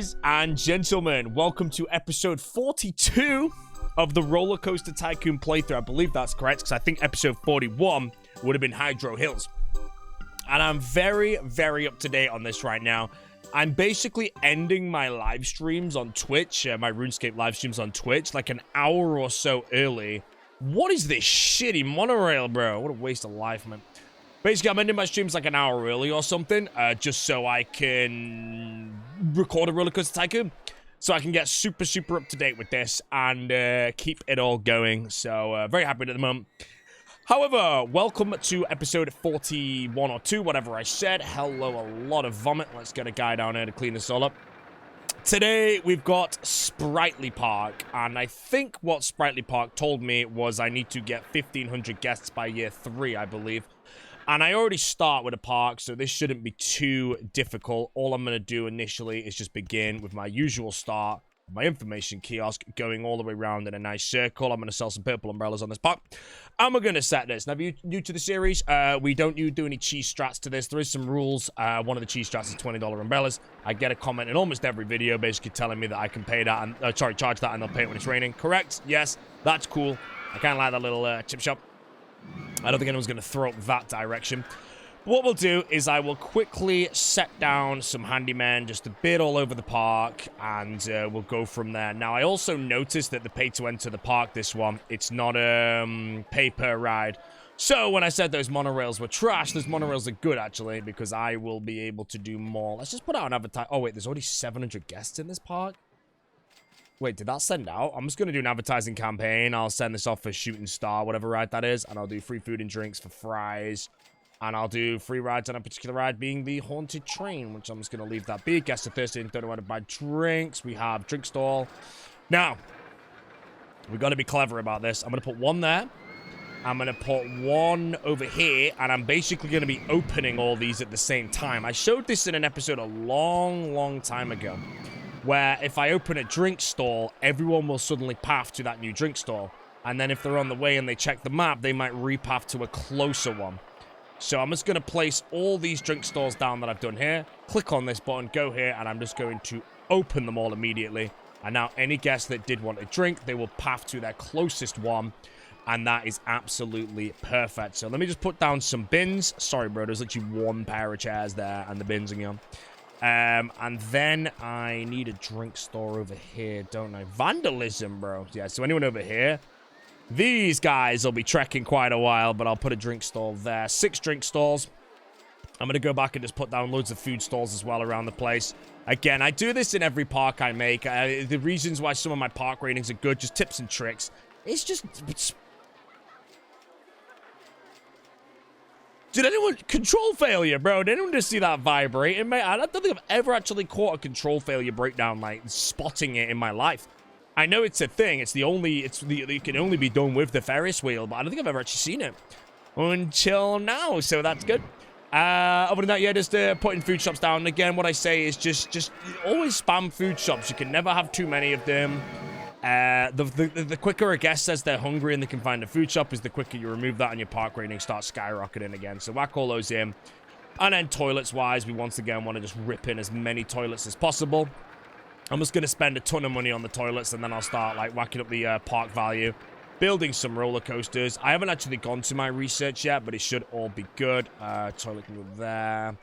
Ladies and gentlemen, welcome to episode 42 of the RollerCoaster Tycoon playthrough. I believe that's correct, because I think episode 41 would have been Hydro Hills. And I'm very, very up to date on this right now. I'm basically ending my live streams on Twitch, my RuneScape live streams on Twitch, like an hour or so early. What is this shitty monorail, bro? What a waste of life, man. Basically, I'm ending my streams like an hour early or something, just so I can record a RollerCoaster Tycoon. So I can get super, super up to date with this and keep it all going. So, very happy at the moment. However, welcome to episode 41 or 2, whatever I said. Hello, a lot of vomit. Let's get a guy down here to clean this all up. Today, we've got Sprightly Park, and I think what Sprightly Park told me was I need to get 1,500 guests by year 3, I believe. And I already start with a park, so this shouldn't be too difficult. All I'm going to do initially is just begin with my usual start, my information kiosk, going all the way around in a nice circle. I'm going to sell some purple umbrellas on this park. And we're going to set this. Now, if you're new to the series, we don't do any cheese strats to this. There is some rules. One of the cheese strats is $20 umbrellas. I get a comment in almost every video basically telling me that I can pay that, and charge that, and they'll pay it when it's raining. Correct? Yes, that's cool. I kind of like that little chip shop. I don't think anyone's going to throw up that direction. What we'll do is I will quickly set down some handymen just a bit all over the park, and we'll go from there. Now, I also noticed that the pay to enter the park, this one, it's not pay per ride. So when I said those monorails were trash, those monorails are good, actually, because I will be able to do more. Let's just put out an advertise. Oh, wait, there's already 700 guests in this park? Wait, did that send out? I'm just going to do an advertising campaign. I'll send this off for Shooting Star, whatever ride that is. And I'll do free food and drinks for fries. And I'll do free rides on a particular ride being the Haunted Train, which I'm just going to leave that be. Guests are thirsty and don't know how to buy drinks. We have drink stall. Now, we've got to be clever about this. I'm going to put one there. I'm going to put one over here. And I'm basically going to be opening all these at the same time. I showed this in an episode a long, long time ago, where if I open a drink stall, everyone will suddenly path to that new drink stall. And then if they're on the way and they check the map, they might repath to a closer one. So I'm just going to place all these drink stalls down that I've done here. Click on this button, go here, and I'm just going to open them all immediately. And now any guest that did want a drink, they will path to their closest one. And that is absolutely perfect. So let me just put down some bins. Sorry, bro, there's literally one pair of chairs there and the bins are gone. And then I need a drink store over here, don't I? Vandalism, bro. Yeah, so anyone over here? These guys will be trekking quite a while, but I'll put a drink stall there. 6 drink stalls. I'm going to go back and just put down loads of food stalls as well around the place. Again, I do this in every park I make. The reasons why some of my park ratings are good, just tips and tricks. It's just... Did anyone... Control failure, bro. Did anyone just see that vibrating, mate? I don't think I've ever actually caught a control failure breakdown, like, spotting it in my life. I know it's a thing. It can only be done with the Ferris wheel, but I don't think I've ever actually seen it until now, so that's good. Other than that, yeah, just putting food shops down. And again, what I say is just always spam food shops. You can never have too many of them. The quicker a guest says they're hungry and they can find a food shop is the quicker you remove that and your park rating starts skyrocketing again. So whack all those in. And then toilets-wise, we once again want to just rip in as many toilets as possible. I'm just going to spend a ton of money on the toilets and then I'll start like whacking up the park value. Building some roller coasters. I haven't actually gone to my research yet, but it should all be good. Toilet can go there.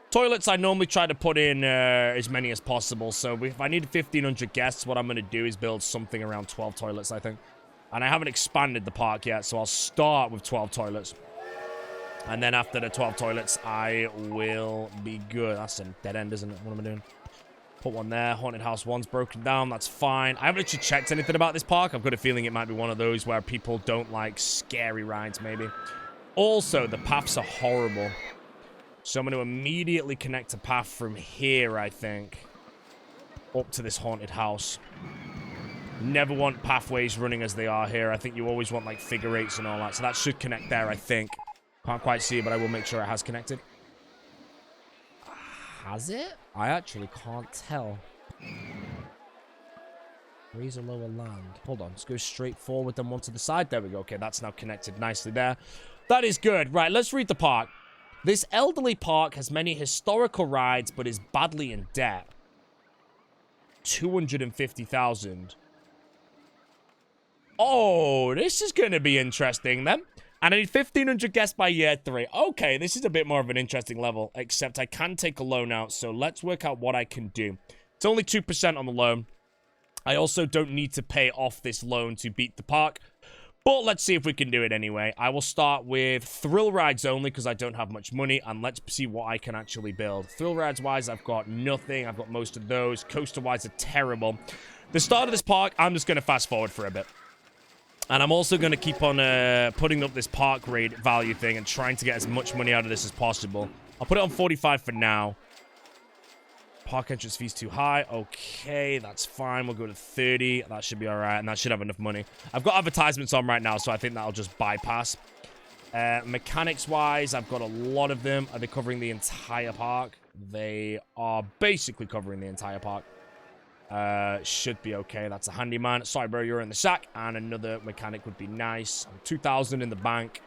Toilets, I normally try to put in as many as possible. So if I need 1,500 guests, what I'm going to do is build something around 12 toilets, I think. And I haven't expanded the park yet, so I'll start with 12 toilets. And then after the 12 toilets, I will be good. That's a dead end, isn't it? What am I doing? Put one there. Haunted House 1's broken down. That's fine. I haven't actually checked anything about this park. I've got a feeling it might be one of those where people don't like scary rides, maybe. Also, the paths are horrible. So I'm going to immediately connect a path from here, I think, up to this haunted house. Never want pathways running as they are here. I think you always want, like, figure 8s and all that. So that should connect there, I think. Can't quite see it, but I will make sure it has connected. Has it? I actually can't tell. Raise a lower land. Hold on. Let's go straight forward, then one to the side. There we go. Okay, that's now connected nicely there. That is good. Right, let's read the park. This elderly park has many historical rides, but is badly in debt. 250,000. Oh, this is going to be interesting then. And I need 1,500 guests by year 3. Okay, this is a bit more of an interesting level, except I can take a loan out, so let's work out what I can do. It's only 2% on the loan. I also don't need to pay off this loan to beat the park, but let's see if we can do it anyway. I will start with thrill rides only because I don't have much money, and let's see what I can actually build. Thrill rides-wise, I've got nothing. I've got most of those. Coaster-wise are terrible. The start of this park, I'm just going to fast forward for a bit. And I'm also going to keep on putting up this park rate value thing and trying to get as much money out of this as possible. I'll put it on 45 for now. Park entrance fee's too high. Okay, that's fine. We'll go to 30. That should be all right, and that should have enough money. I've got advertisements on right now, so I think that'll just bypass. Mechanics-wise, I've got a lot of them. Are they covering the entire park? They are basically covering the entire park. Should be okay. That's a handyman. Sorry, bro, you're in the sack. And another mechanic would be nice. I'm 2,000 in the bank.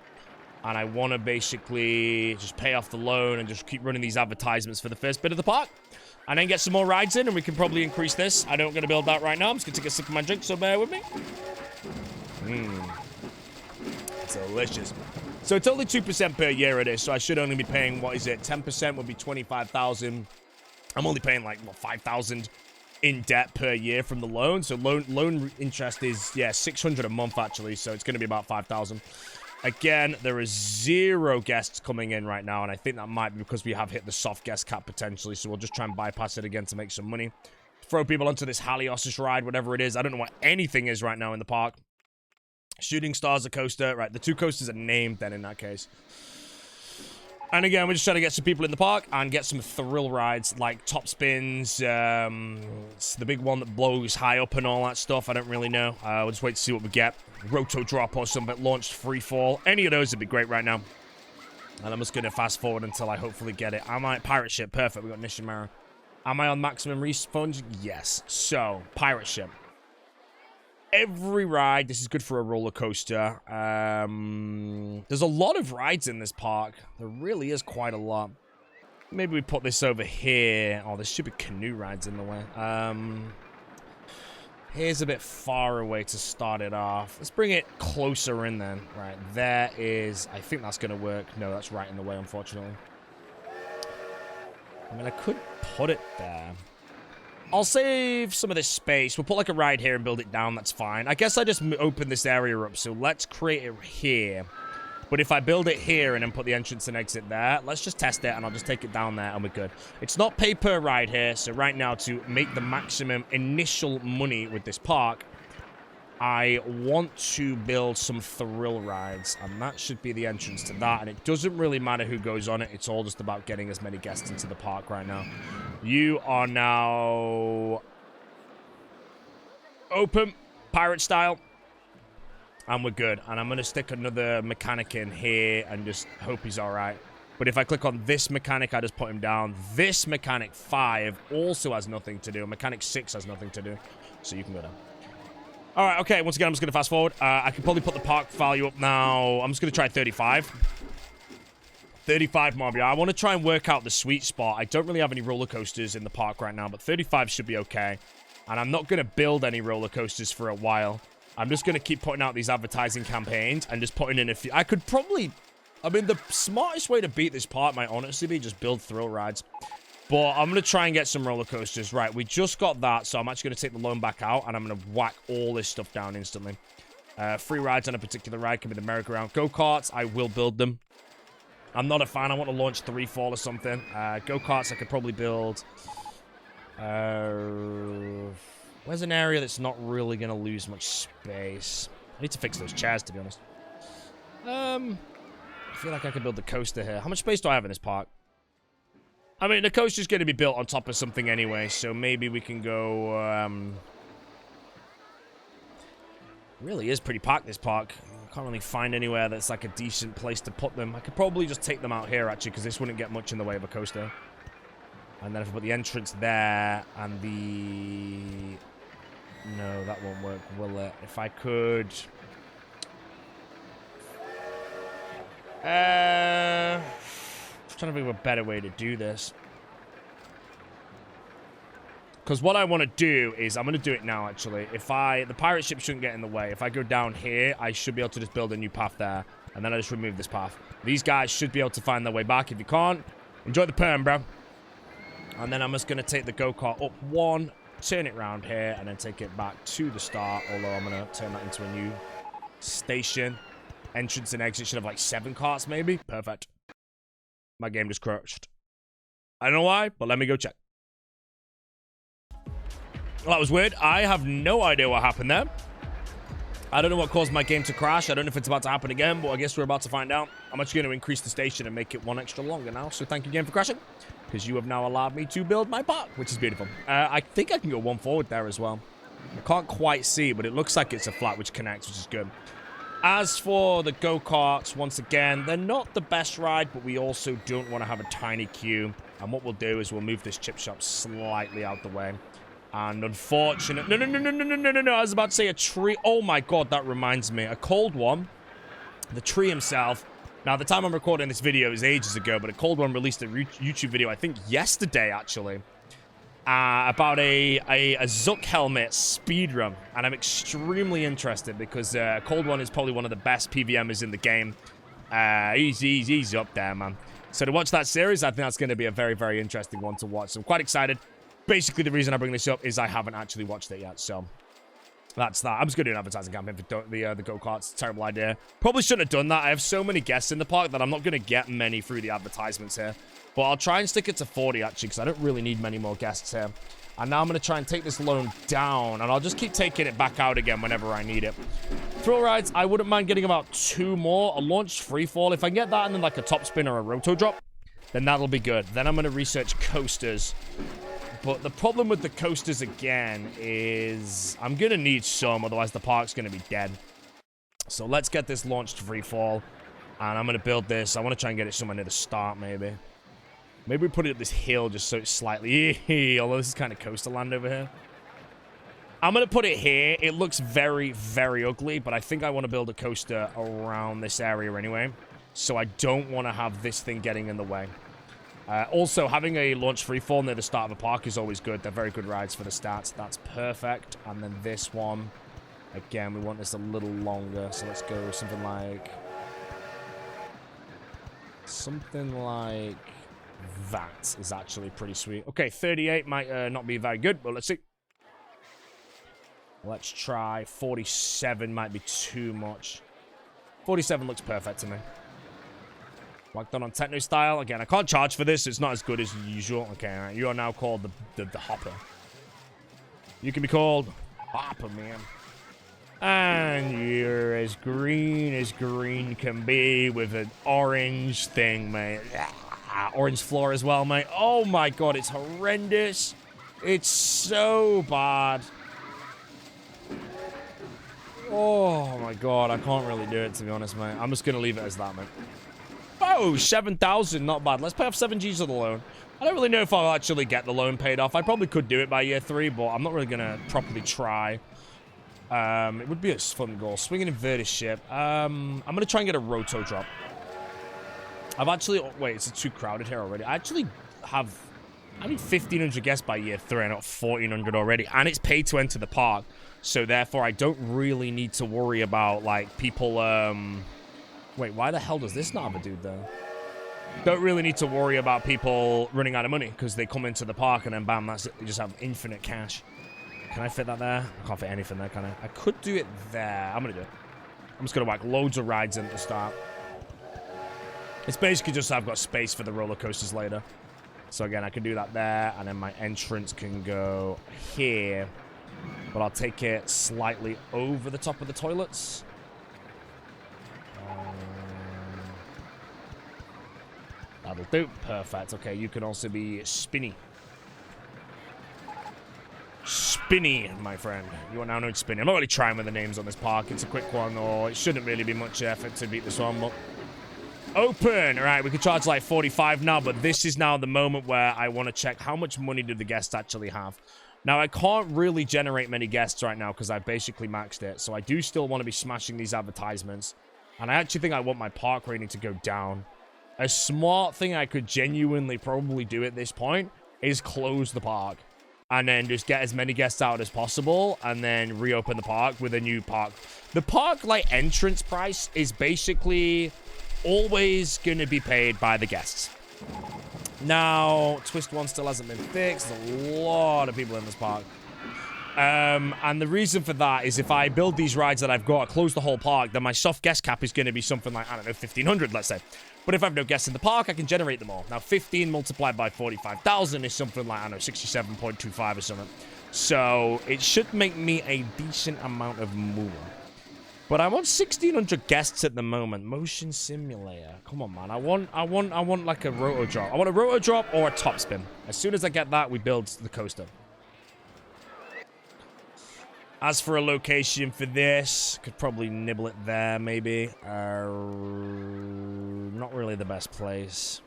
And I want to basically just pay off the loan and just keep running these advertisements for the first bit of the park. And then get some more rides in, and we can probably increase this. I don't going to build that right now. I'm just going to take a sip of my drink, so bear with me. Delicious. So it's only 2% per year it is, so I should only be paying, what is it, 10% would be 25,000. I'm only paying like, what, 5,000 in debt per year from the loan. So loan interest is, yeah, 600 a month actually, so it's going to be about 5,000. Again, there is 0 guests coming in right now, and I think that might be because we have hit the soft guest cap potentially, so we'll just try and bypass it again to make some money. Throw people onto this Haliosis ride, whatever it is. I don't know what anything is right now in the park. Shooting Stars a coaster. Right, the 2 coasters are named then in that case. And again, we're just trying to get some people in the park and get some thrill rides like top spins, it's the big one that blows high up and all that stuff. I don't really know. We'll just wait to see what we get. Roto drop or something, launched free fall. Any of those would be great right now. And I'm just going to fast forward until I hopefully get it. Am I pirate ship? Perfect. We got Nishimura. Am I on maximum refund? Yes. So, pirate ship. Every ride, this is good for a roller coaster. There's a lot of rides in this park. There really is quite a lot. Maybe we put this over here. Oh, there's stupid canoe rides in the way. Here's a bit far away to start it off. Let's bring it closer in then. Right, there is... I think that's going to work. No, that's right in the way, unfortunately. I mean, I could put it there. I'll save some of this space. We'll put like a ride here and build it down. That's fine. I guess I just open this area up. So let's create it here. But if I build it here and then put the entrance and exit there, let's just test it and I'll just take it down there and we're good. It's not pay per ride here. So right now, to make the maximum initial money with this park, I want to build some thrill rides, and that should be the entrance to that. And it doesn't really matter who goes on it. It's all just about getting as many guests into the park right now. You are now open, pirate style, and we're good. And I'm going to stick another mechanic in here and just hope he's all right. But if I click on this mechanic, I just put him down. This mechanic 5 also has nothing to do. Mechanic 6 has nothing to do. So you can go down. All right, okay, once again, I'm just going to fast forward. I can probably put the park value up now. I'm just going to try 35. 35 more. I want to try and work out the sweet spot. I don't really have any roller coasters in the park right now, but 35 should be okay. And I'm not going to build any roller coasters for a while. I'm just going to keep putting out these advertising campaigns and just putting in a few. I could probably... I mean, the smartest way to beat this park might honestly be just build thrill rides. But I'm going to try and get some roller coasters. Right, we just got that, so I'm actually going to take the loan back out, and I'm going to whack all this stuff down instantly. Free rides on a particular ride can be the merry-go-round. Go-karts, I will build them. I'm not a fan. I want to launch 3 fall or something. Go-karts, I could probably build. Where's an area that's not really going to lose much space? I need to fix those chairs, to be honest. I feel like I could build the coaster here. How much space do I have in this park? I mean, the coaster's going to be built on top of something anyway, so maybe we can go, really is pretty packed, this park. I can't really find anywhere that's like a decent place to put them. I could probably just take them out here, actually, because this wouldn't get much in the way of a coaster. And then if I put the entrance there, and the... No, that won't work, will it? If I could... I'm trying to think of a better way to do this. Because what I want to do is, I'm going to do it now, actually. The pirate ship shouldn't get in the way. If I go down here, I should be able to just build a new path there. And then I just remove this path. These guys should be able to find their way back. If you can't, enjoy the perm, bro. And then I'm just going to take the go-kart up one, turn it around here, and then take it back to the start. Although I'm going to turn that into a new station. Entrance and exit should have like 7 carts, maybe. Perfect. My game just crashed. I don't know why, but let me go check. Well, that was weird. I have no idea what happened there. I don't know what caused my game to crash. I don't know if it's about to happen again, but I guess we're about to find out. I'm actually going to increase the station and make it 1 extra longer now. So thank you again for crashing, because you have now allowed me to build my park, which is beautiful. I think I can go 1 forward there as well. I can't quite see, but it looks like it's a flat which connects, which is good. As for the go-karts, once again, they're not the best ride, but we also don't want to have a tiny queue. And what we'll do is we'll move this chip shop slightly out the way. And unfortunately... No. I was about to say a tree. Oh my god, that reminds me. A cold one. The tree himself. Now, the time I'm recording this video is ages ago, but a cold one released a YouTube video, I think yesterday, actually. About a Zuck helmet speedrun. And I'm extremely interested because Cold One is probably one of the best PVMers in the game. He's up there, man. So to watch that series, I think that's going to be a very, very interesting one to watch. So I'm quite excited. Basically, the reason I bring this up is I haven't actually watched it yet, so that's that. I'm just going to do an advertising campaign for the go-karts. Terrible idea. Probably shouldn't have done that. I have so many guests in the park that I'm not going to get many through the advertisements here. But I'll try and stick it to 40, actually, because I don't really need many more guests here. And now I'm going to try and take this loan down, and I'll just keep taking it back out again whenever I need it. Thrill rides, I wouldn't mind getting about 2 more. A launch freefall. If I can get that and then like a top spin or a roto drop, then that'll be good. Then I'm going to research coasters. But the problem with the coasters, again, is I'm going to need some, otherwise the park's going to be dead. So let's get this launched freefall, and I'm going to build this. I want to try and get it somewhere near the start, maybe. Maybe we put it up this hill just so it's slightly... Although this is kind of coastal land over here. I'm going to put it here. It looks very, very ugly, but I think I want to build a coaster around this area anyway. So I don't want to have this thing getting in the way. Also, having a launch freefall near the start of a park is always good. They're very good rides for the stats. That's perfect. And then this one, again, we want this a little longer. So let's go something like... that is actually pretty sweet. Okay, 38 might not be very good, but let's see. Let's try 47. Might be too much. 47 looks perfect to me. Like done on techno style. Again, I can't charge for this. It's not as good as usual. Okay, all right. You are now called the Hopper. You can be called Hopper, man. And you're as green can be with an orange thing, mate. Orange floor as well, mate. Oh my god, it's horrendous. It's so bad. Oh my god, I can't really do it, to be honest, mate. I'm just going to leave it as that, mate. Oh, 7,000, not bad. Let's pay off 7 G's of the loan. I don't really know if I'll actually get the loan paid off. I probably could do it by year 3, but I'm not really going to properly try. It would be a fun goal. Swing an inverted ship. I'm going to try and get a roto drop. I've actually... Wait, it's too crowded here already. I actually have... I need 1,500 guests by year 3. I got 1,400 already. And it's paid to enter the park. So, therefore, I don't really need to worry about, like, people... Wait, why the hell does this not have a dude there? Don't really need to worry about people running out of money because they come into the park and then bam, that's it. You just have infinite cash. Can I fit that there? I can't fit anything there, can I? I could do it there. I'm going to do it. I'm just going to whack loads of rides in at the start. It's basically just so I've got space for the roller coasters later. So again, I can do that there and then my entrance can go here. But I'll take it slightly over the top of the toilets. That'll do. Perfect. Okay, you can also be Spinny. Spinny, my friend. You are now known Spinny. I'm not really trying with the names on this park. It's a quick one, or it shouldn't really be much effort to beat this one, but... Open! Alright, we could charge like 45 now, but this is now the moment where I want to check how much money do the guests actually have. Now, I can't really generate many guests right now because I've basically maxed it, so I do still want to be smashing these advertisements. And I actually think I want my park rating to go down. A smart thing I could genuinely probably do at this point is close the park. and then just get as many guests out as possible, and then reopen the park with a new park. The park, like, entrance price is basically always going to be paid by the guests. Now, Twist 1 still hasn't been fixed. There's a lot of people in this park. And the reason for that is if I build these rides that I've got, close the whole park, then my soft guest cap is going to be something like, I don't know, 1,500, let's say. But if I have no guests in the park, I can generate them all. Now, 15 multiplied by 45,000 is something like, I don't know, 67.25 or something. So, it should make me a decent amount of more. But I want 1,600 guests at the moment. Motion simulator. Come on, man. I want like a roto drop. I want a roto drop or a top spin. As soon as I get that, we build the coaster. As for a location for this, could probably nibble it there, maybe. Not really the best place.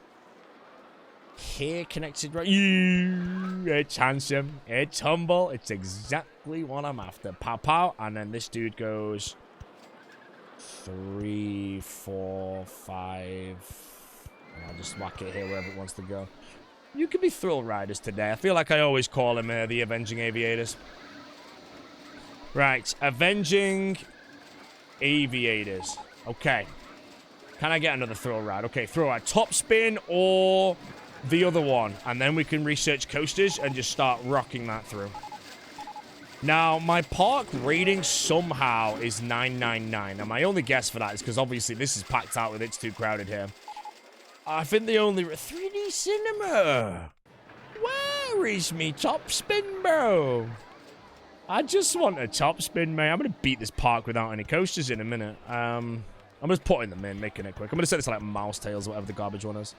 Here, connected right. It's handsome. It's humble. It's exactly what I'm after. Pow, pow. And then this dude goes 3, 4, 5. And I'll just whack it here wherever it wants to go. You could be thrill riders today. I feel like I always call them the Avenging Aviators. Right, Avenging Aviators. Okay. Can I get another thrill ride? Okay, thrill ride. Top spin or the other one. And then we can research coasters and just start rocking that through. Now, my park rating somehow is 999. Now, my only guess for that is because obviously this is packed out with It's Too Crowded here. I think the only... 3D cinema! Where is me top spin, bro? I just want a top spin, mate. I'm going to beat this park without any coasters in a minute. I'm just putting them in, making it quick. I'm going to set this to like Mouse Tails or whatever the garbage one is.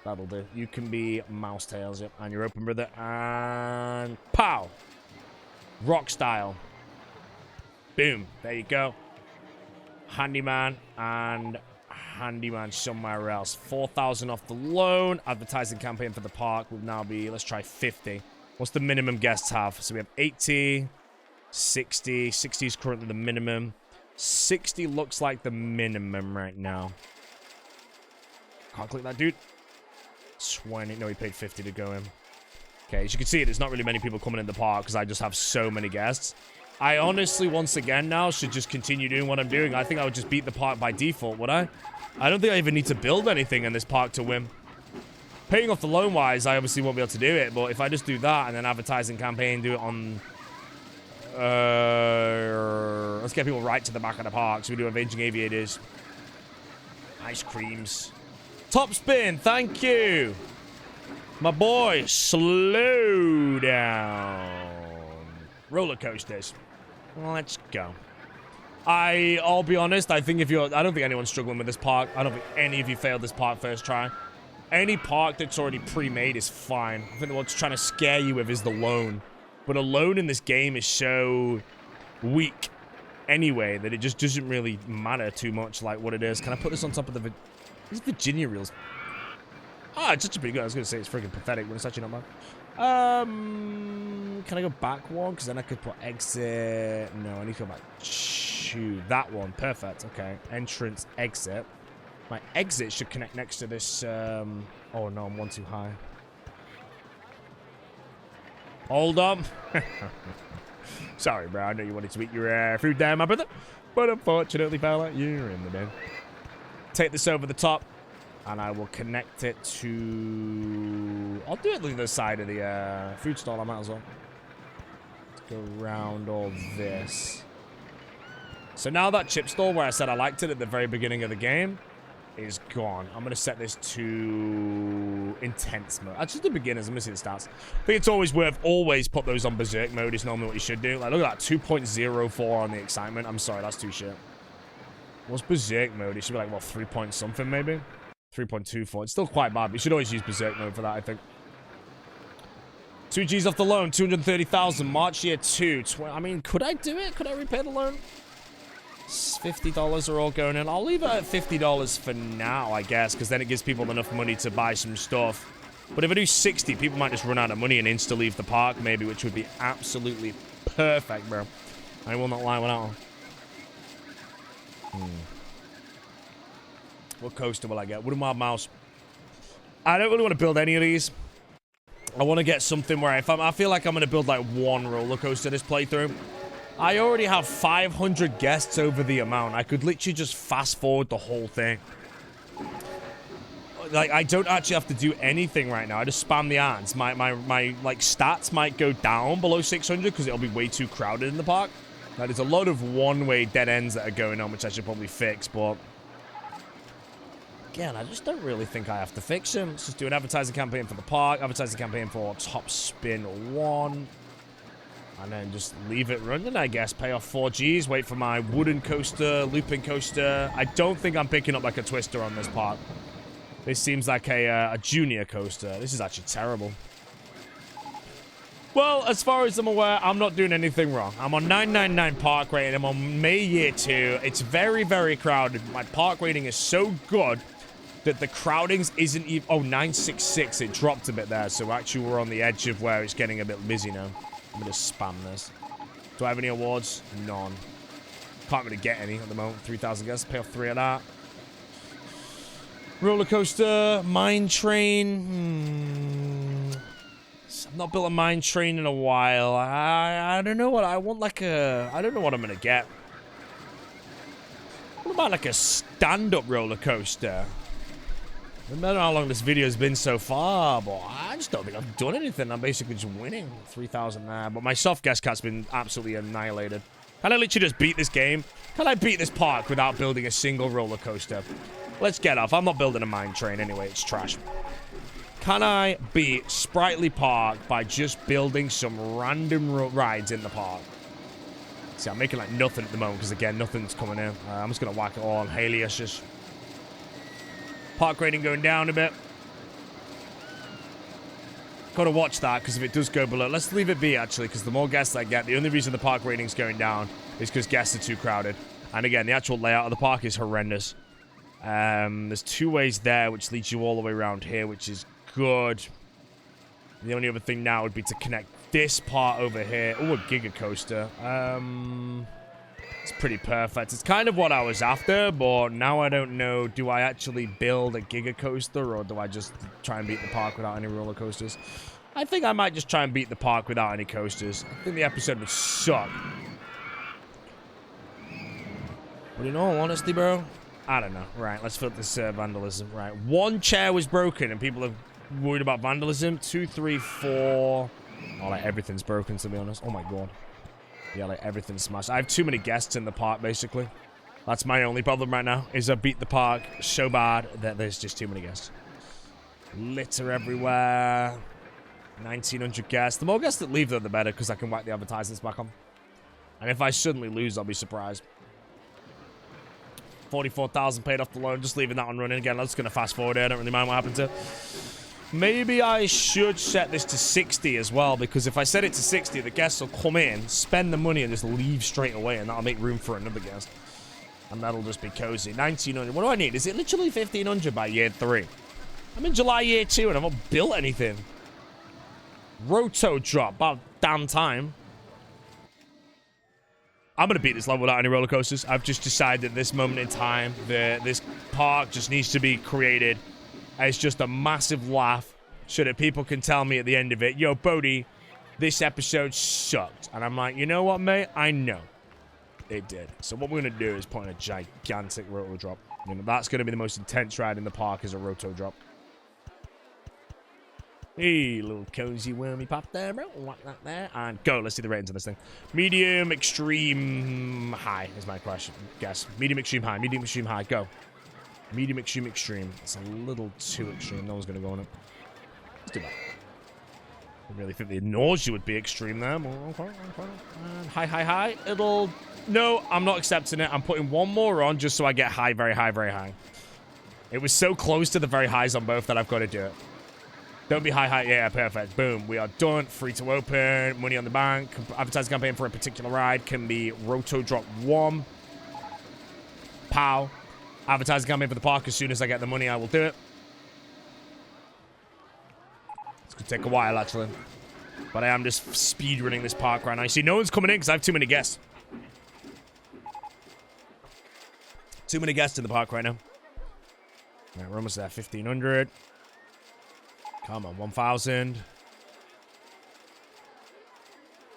That'll do. You can be Mouse Tails, yep. And you're open, brother. And pow! Rock style. Boom. There you go. Handyman and Handyman somewhere else. 4,000 off the loan. Advertising campaign for the park would now be, let's try 50. What's the minimum guests have? So we have 80, 60. 60 is currently the minimum. 60 looks like the minimum right now. Can't click that, dude. 20. No, he paid 50 to go in. Okay, as you can see, there's not really many people coming in the park because I just have so many guests. I honestly, once again now, should just continue doing what I'm doing. I think I would just beat the park by default, would I? I don't think I even need to build anything in this park to win. Paying off the loan-wise, I obviously won't be able to do it, but if I just do that and then advertising campaign, do it on... let's get people right to the back of the park. So we do Avenging Aviators. Ice creams. Top spin, thank you! My boy, slow down. Roller coasters. Let's go. I'll be honest, I don't think anyone's struggling with this park. I don't think any of you failed this park first try. Any park that's already pre-made is fine. I think what's trying to scare you with is the loan. But a loan in this game is so weak anyway that it just doesn't really matter too much like what it is. Can I put this on top of the... These Virginia reels. Ah, it's actually pretty good. I was going to say it's freaking pathetic, but it's actually not bad. Can I go back one? Because then I could put exit... No, I need to go back. Shoot, that one. Perfect. Okay. Entrance, exit. My exit should connect next to this, oh no, I'm one too high. Hold on. Sorry, bro, I know you wanted to eat your food there, my brother. But unfortunately, fella, you're in the bin. Take this over the top, and I will connect it to... I'll do it to the side of the food stall, I might as well. Let's go around all this. So now that chip stall where I said I liked it at the very beginning of the game is gone. I'm going to set this to intense mode. That's just the beginners. I'm going to see the stats. I think it's always put those on berserk mode is normally what you should do. Like, look at that, 2.04 on the excitement. I'm sorry, that's too shit. What's berserk mode? It should be like, what, 3 point something maybe? 3.24. It's still quite bad, but you should always use berserk mode for that, I think. 2 G's off the loan, 230,000. March year 2. I mean, could I do it? Could I repay the loan? $50 are all going in. I'll leave it at $50 for now, I guess, because then it gives people enough money to buy some stuff. But if I do 60, people might just run out of money and insta-leave the park, maybe, which would be absolutely perfect, bro. I will not lie without them. What coaster will I get? Wooden Wild Mouse. I don't really want to build any of these. I want to get something where I feel like I'm going to build like one roller coaster this playthrough. I already have 500 guests over the amount. I could literally just fast forward the whole thing. Like, I don't actually have to do anything right now. I just spam the ads. My like stats might go down below 600 because it'll be way too crowded in the park. Now, there's a lot of one-way dead ends that are going on, which I should probably fix, but again, I just don't really think I have to fix them. Let's just do an advertising campaign for the park, advertising campaign for Top Spin 1, and then just leave it running, I guess. Pay off 4Gs, wait for my wooden coaster, looping coaster. I don't think I'm picking up like a twister on this park. This seems like a junior coaster. This is actually terrible. Well, as far as I'm aware, I'm not doing anything wrong. I'm on 999 park rating. I'm on May year 2. It's very, very crowded. My park rating is so good that the crowdings isn't even... Oh, 966. It dropped a bit there. So actually, we're on the edge of where it's getting a bit busy now. I'm going to spam this. Do I have any awards? None. Can't really get any at the moment. 3,000 guests. Pay off 3 of that. Roller coaster. Mine train. I've not built a mine train in a while. I don't know what I want. Like a... I don't know what I'm going to get. What about like a stand-up roller coaster? I don't know how long this video has been so far, but I just don't think I've done anything. I'm basically just winning. 3,000 there. But my soft guest cat's been absolutely annihilated. Can I literally just beat this game? Can I beat this park without building a single roller coaster? Let's get off. I'm not building a mine train anyway. It's trash. Can I beat Sprightly Park by just building some random rides in the park? See, I'm making like nothing at the moment because, again, nothing's coming in. I'm just going to whack it all on Halius. Park rating going down a bit. Got to watch that because if it does go below... Let's leave it be, actually, because the more guests I get, the only reason the park rating's going down is because guests are too crowded. And, again, the actual layout of the park is horrendous. There's 2 ways there, which leads you all the way around here, which is good. The only other thing now would be to connect this part over here. Oh, a Giga Coaster. It's pretty perfect. It's kind of what I was after, but now I don't know. Do I actually build a Giga Coaster, or do I just try and beat the park without any roller coasters? I think I might just try and beat the park without any coasters. I think the episode would suck. But in all honesty, bro, I don't know. Right, let's flip this vandalism. Right, 1 chair was broken, and people are worried about vandalism. 2, 3, 4. Oh, like everything's broken, to be honest. Oh my god. Yeah, like everything's smashed. I have too many guests in the park, basically. That's my only problem right now, is I beat the park so bad that there's just too many guests. Litter everywhere. 1,900 guests. The more guests that leave, though, the better, because I can whack the advertisements back on. And if I suddenly lose, I'll be surprised. 44,000 paid off the loan. Just leaving that one running. Again, I'm just going to fast forward here. I don't really mind what happened to it. Maybe I should set this to 60 as well, because if I set it to 60, the guests will come in, spend the money, and just leave straight away, and that'll make room for another guest. And that'll just be cozy. 1,900. What do I need? Is it literally 1,500 by year 3? I'm in July year 2, and I've not built anything. Roto drop. About damn time. I'm going to beat this level without any roller coasters. I've just decided at this moment in time that this park just needs to be created as just a massive laugh so that people can tell me at the end of it, yo, Bodhi, this episode sucked. And I'm like, you know what, mate? I know. It did. So what we're going to do is put in a gigantic roto drop. You know, that's going to be the most intense ride in the park, is a roto drop. Hey, little cozy wormy pop there, bro. What that there? And go. Let's see the ratings on this thing. Medium, extreme, high is my question. Guess. Medium, extreme, high. Medium, extreme, high. Go. Medium, extreme, extreme. It's a little too extreme. No one's going to go on it. Let's do that. I really think the nausea would be extreme there. Okay. And high, high, high. It'll... No, I'm not accepting it. I'm putting one more on just so I get high, very high, very high. It was so close to the very highs on both that I've got to do it. Don't be high, high. Yeah, perfect. Boom. We are done. Free to open. Money on the bank. Advertising campaign for a particular ride can be Roto Drop 1. Pow. Advertising campaign for the park. As soon as I get the money, I will do it. It's going to take a while, actually. But I am just speedrunning this park right now. You see, no one's coming in because I have too many guests. Too many guests in the park right now. All right, we're almost there. 1,500. Come on, 1,000.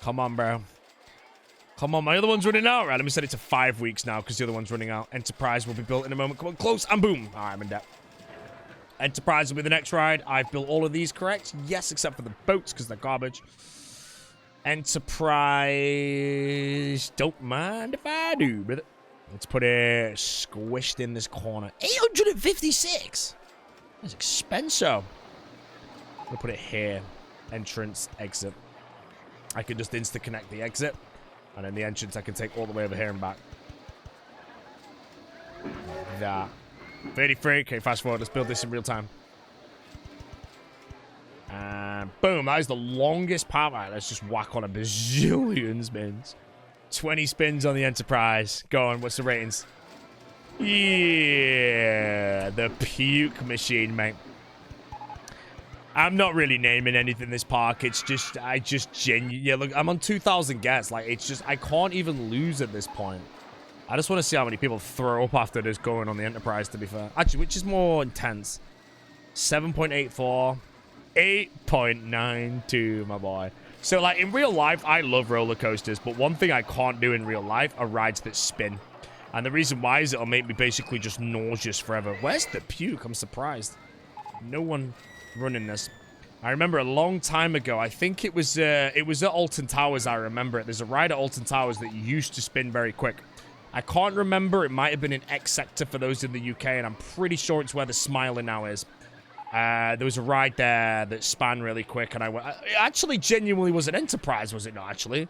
Come on, bro. Come on, my other one's running out. Right, let me set it to 5 weeks now because the other one's running out. Enterprise will be built in a moment. Come on, close, and boom. All right, I'm in debt. Enterprise will be the next ride. I've built all of these correct. Yes, except for the boats because they're garbage. Enterprise. Don't mind if I do, brother. Let's put it squished in this corner. 856. That's expensive. We'll put it here. Entrance, exit. I can just insta-connect the exit. And then the entrance I can take all the way over here and back. Like that. 33. Okay, fast forward. Let's build this in real time. And boom. That is the longest part. All right, let's just whack on a bazillion spins. 20 spins on the Enterprise. Go on. What's the ratings? Yeah. The puke machine, mate. I'm not really naming anything this park. It's just, yeah, look, I'm on 2,000 guests. Like, it's just, I can't even lose at this point. I just want to see how many people throw up after this going on the Enterprise, to be fair. Actually, which is more intense? 7.84. 8.92, my boy. So, like, in real life, I love roller coasters, but one thing I can't do in real life are rides that spin. And the reason why is it'll make me basically just nauseous forever. Where's the puke? I'm surprised. No one running this. I remember a long time ago, I think it was at Alton Towers. I remember it. There's a ride at Alton Towers that used to spin very quick. I can't remember. It might have been in X Sector for those in the UK, and I'm pretty sure it's where the Smiler now is. There was a ride there that span really quick, and it actually genuinely was an Enterprise, was it not, actually?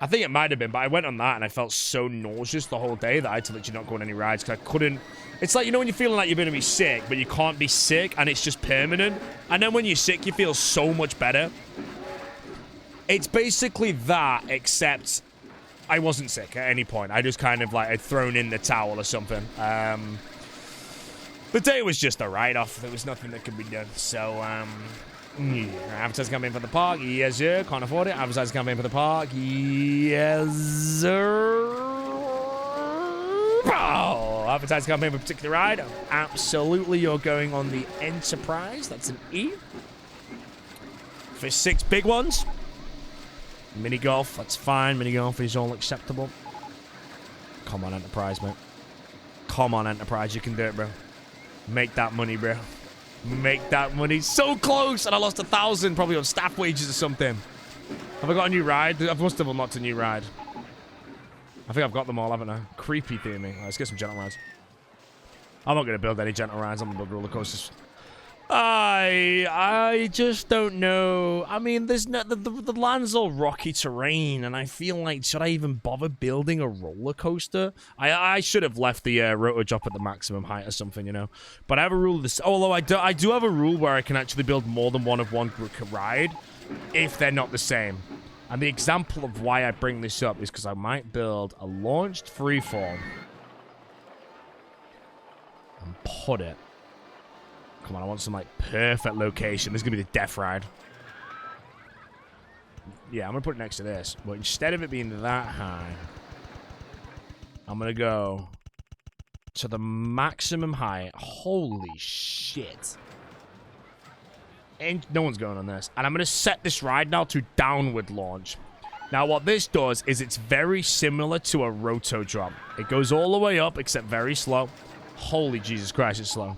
I think it might have been, but I went on that, and I felt so nauseous the whole day that I had to literally not go on any rides, because I couldn't. It's like, you know when you're feeling like you're going to be sick, but you can't be sick, and it's just permanent? And then when you're sick, you feel so much better. It's basically that, except I wasn't sick at any point. I just kind of, like, had thrown in the towel or something. The day was just a write-off. There was nothing that could be done. So, advertising campaign for the park. Yes, sir. Can't afford it. Advertising campaign for the park. Yes, sir. Oh, advertising campaign for a particular ride. Absolutely, you're going on the Enterprise. That's an E. For 6 big ones. Mini golf. That's fine. Mini golf is all acceptable. Come on, Enterprise, mate. Come on, Enterprise. You can do it, bro. Make that money, bro. Make that money. So close! And I lost 1,000 probably on staff wages or something. Have I got a new ride? I must have unlocked a new ride. I think I've got them all, haven't I? Creepy theming. Let's get some gentle rides. I'm not going to build any gentle rides. I'm going to build roller coasters. I just don't know. I mean, there's no, the land's all rocky terrain, and I feel like, should I even bother building a roller coaster? I should have left the rotor drop at the maximum height or something, you know. But I have a rule of this. Although I do have a rule where I can actually build more than one ride if they're not the same. And the example of why I bring this up is because I might build a launched freeform and put it. Come on, I want some, like, perfect location. This is going to be the death ride. Yeah, I'm going to put it next to this. But instead of it being that high, I'm going to go to the maximum height. Holy shit. And no one's going on this. And I'm going to set this ride now to downward launch. Now, what this does is it's very similar to a roto drop. It goes all the way up, except very slow. Holy Jesus Christ, it's slow.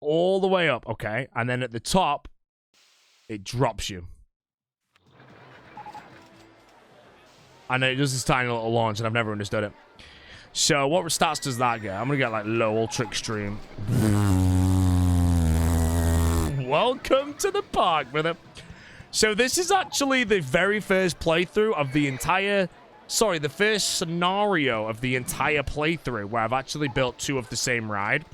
All the way up, okay? And then at the top, it drops you. And then it does this tiny little launch, and I've never understood it. So, what stats does that get? I'm going to get, like, low, ultra extreme. Welcome to the park, brother. So, this is actually the very first playthrough of the entire... Sorry, the first scenario of the entire playthrough where I've actually built 2 of the same ride.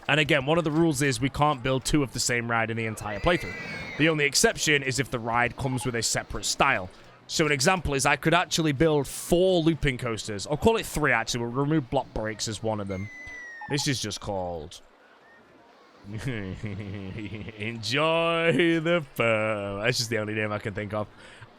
And again, one of the rules is we can't build 2 of the same ride in the entire playthrough. The only exception is if the ride comes with a separate style. So an example is I could actually build 4 looping coasters. I'll call it 3, actually. We'll remove block breaks as one of them. This is just called... Enjoy the fun. That's just the only name I can think of.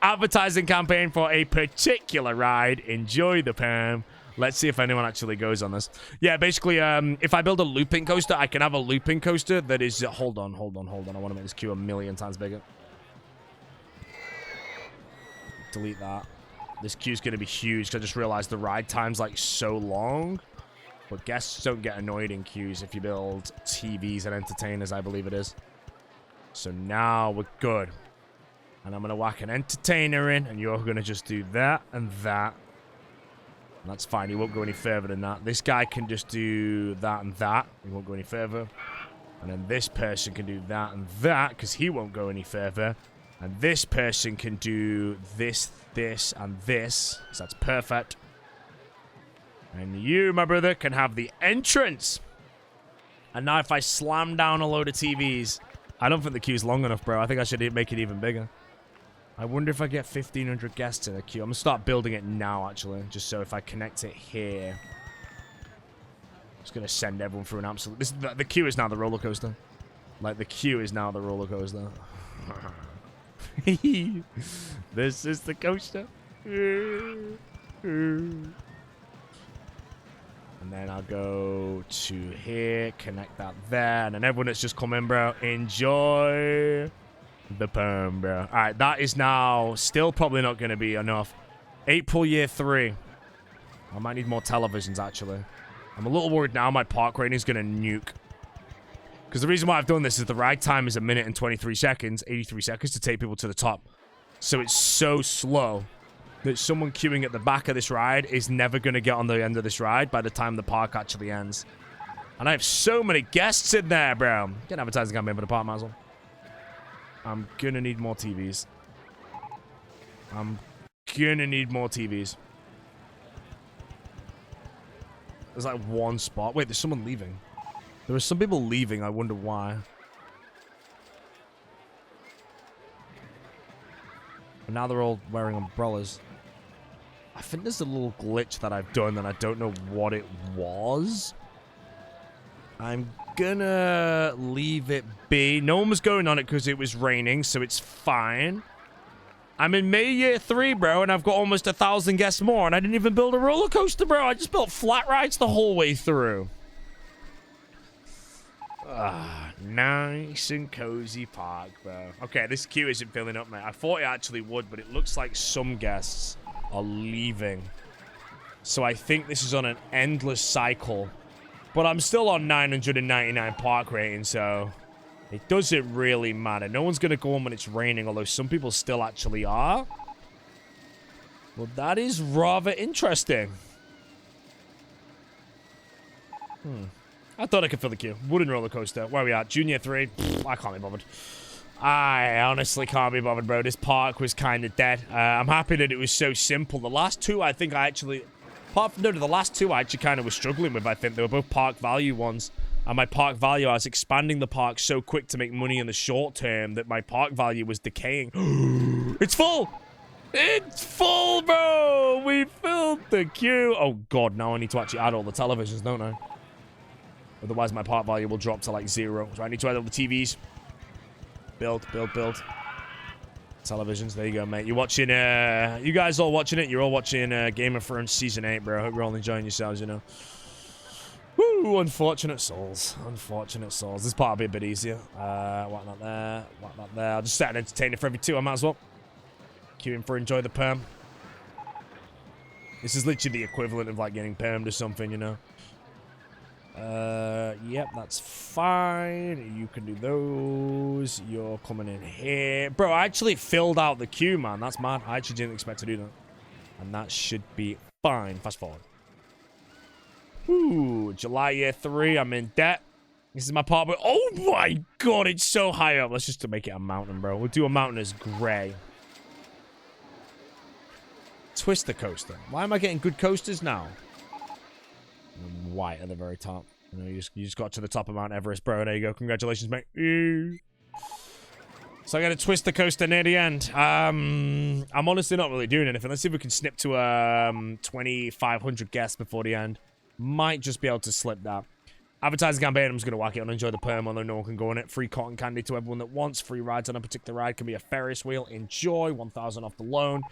Advertising campaign for a particular ride. Enjoy the perm. Let's see if anyone actually goes on this. Yeah, basically, if I build a looping coaster, I can have a looping coaster that is... Hold on. I want to make this queue a million times bigger. delete that. This queue's going to be huge, because I just realized the ride time's, like, so long. But guests don't get annoyed in queues if you build TVs and entertainers, I believe it is. So now we're good. And I'm going to whack an entertainer in, and you're going to just do that and that. And that's fine. He won't go any further than that. This guy can just do that and that. He won't go any further. And then this person can do that and that, because he won't go any further. And this person can do this, this, and this. So that's perfect. And you, my brother, can have the entrance. And now if I slam down a load of TVs... I don't think the queue's long enough, bro. I think I should make it even bigger. I wonder if I get 1,500 guests in a queue. I'm going to start building it now, actually. Just so if I connect it here... It's going to send everyone through an absolute... The queue is now the roller coaster. Like, the queue is now the roller coaster. This is the coaster. And then I'll go to here, connect that there, and then everyone that's just come in, bro, enjoy the perm, bro. All right, that is now still probably not going to be enough. April year 3. I might need more televisions, actually. I'm a little worried now my park rating is going to nuke. Because the reason why I've done this is the ride time is 1 minute and 23 seconds, 83 seconds to take people to the top. So it's so slow that someone queuing at the back of this ride is never going to get on the end of this ride by the time the park actually ends. And I have so many guests in there, bro. Get an advertising campaign for the park, might as well. I'm going to need more TVs. I'm going to need more TVs. There's like one spot. Wait, there's someone leaving. There are some people leaving. I wonder why. But now they're all wearing umbrellas. I think there's a little glitch that I've done and I don't know what it was. I'm gonna leave it be. No one was going on it because it was raining, so it's fine. I'm in May year 3, bro, and I've got almost 1,000 guests more, and I didn't even build a roller coaster, bro. I just built flat rides the whole way through. Nice and cozy park, bro. Okay, this queue isn't filling up, mate. I thought it actually would, but it looks like some guests are leaving. So I think this is on an endless cycle. But I'm still on 999 park rating, so it doesn't really matter. No one's going to go on when it's raining, although some people still actually are. Well, that is rather interesting. I thought I could fill the queue. Wooden roller coaster. Where are we at? Junior 3. Pfft, I can't be bothered. I honestly can't be bothered, bro. This park was kind of dead. I'm happy that it was so simple. The last two, I think I actually... Apart from, no, the last two I actually kind of was struggling with, I think. They were both park value ones. And my park value, I was expanding the park so quick to make money in the short term that my park value was decaying. It's full! It's full, bro! We filled the queue. Oh, God. Now I need to actually add all the televisions, don't I? Otherwise, my park value will drop to, like, 0. So I need to add all the TVs. Build. Televisions. There you go, mate. You're watching, you guys all watching it? You're all watching Game of Thrones Season 8, bro. I hope you're all enjoying yourselves, you know. Woo! Unfortunate souls. Unfortunate souls. This part will be a bit easier. What not there? What not there? I'll just set an entertainer for every 2. I might as well. Queuing for Enjoy the Perm. This is literally the equivalent of, like, getting permed or something, you know. Yep, that's fine. You can do those. You're coming in here. Bro, I actually filled out the queue, man. That's mad. I actually didn't expect to do that. And that should be fine. Fast forward. Ooh, July year 3. I'm in debt. This is my part. Oh my God, it's so high up. Let's just make it a mountain, bro. We'll do a mountain as gray. Twister coaster. Why am I getting good coasters now? White at the very top. You know, you just got to the top of Mount Everest, bro. There you go. Congratulations, mate. So I got a Twister coaster near the end. I'm honestly not really doing anything. Let's see if we can snip to 2,500 guests before the end. Might just be able to slip that. Advertising campaign, I'm just going to whack it on Enjoy the Perm, although no one can go on it. Free cotton candy to everyone that wants. Free rides on a particular ride. Can be a Ferris wheel. Enjoy. 1,000 off the loan.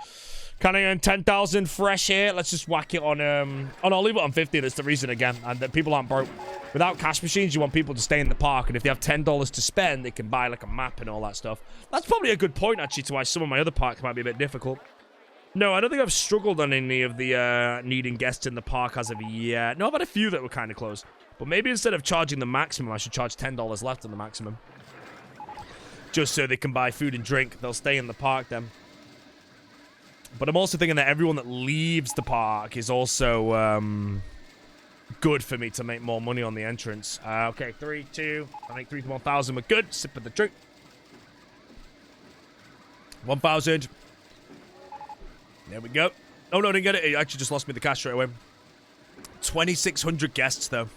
Can I earn 10,000 fresh here? Let's just whack it on, oh no, I'll leave it on 50. That's the reason again. And that people aren't broke. Without cash machines, you want people to stay in the park. And if they have $10 to spend, they can buy like a map and all that stuff. That's probably a good point, actually, to why some of my other parks might be a bit difficult. No, I don't think I've struggled on any of the needing guests in the park as of yet. No, I've had a few that were kind of close. But maybe instead of charging the maximum, I should charge $10 left on the maximum. Just so they can buy food and drink. They'll stay in the park then. But I'm also thinking that everyone that leaves the park is also good for me to make more money on the entrance. Okay, 3, 2, I think 3 to 1,000. We're good. Sip of the drink. 1,000. There we go. Oh, no, I didn't get it. It actually just lost me the cash straight away. 2,600 guests, though.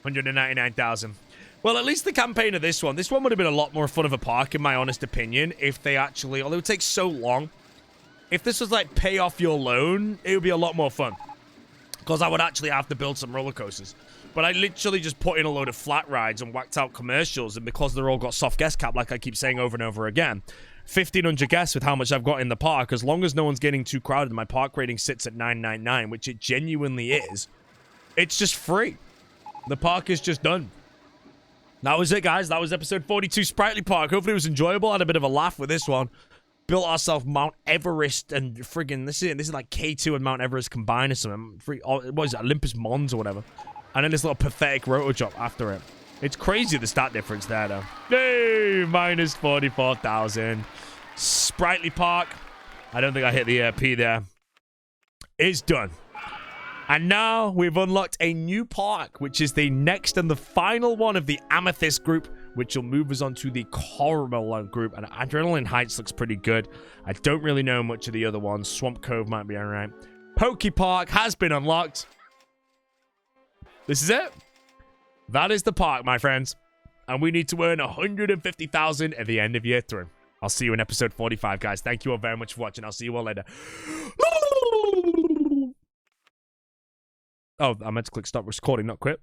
199,000. Well, at least the campaign of this one would have been a lot more fun of a park, in my honest opinion, if they actually, although it would take so long, if this was like pay off your loan, it would be a lot more fun. Because I would actually have to build some roller coasters. But I literally just put in a load of flat rides and whacked out commercials, and because they're all got soft guest cap, like I keep saying over and over again, 1,500 guests with how much I've got in the park, as long as no one's getting too crowded, my park rating sits at 999, which it genuinely is. It's just free. The park is just done. That was it, guys. That was episode 42, Sprightly Park. Hopefully it was enjoyable. I had a bit of a laugh with this one. Built ourselves Mount Everest and friggin' this is like K2 and Mount Everest combined or something. What is it, Olympus Mons or whatever. And then this little pathetic rotor drop after it. It's crazy the stat difference there, though. Yay! Minus 44,000. Sprightly Park. I don't think I hit the P there. Is done. And now we've unlocked a new park, which is the next and the final one of the Amethyst group, which will move us on to the Caramel group. And Adrenaline Heights looks pretty good. I don't really know much of the other ones. Swamp Cove might be alright. Poke Park has been unlocked. This is it. That is the park, my friends. And we need to earn 150,000 at the end of year 3. I'll see you in episode 45, guys. Thank you all very much for watching. I'll see you all later. Oh, I meant to click stop recording, not quit.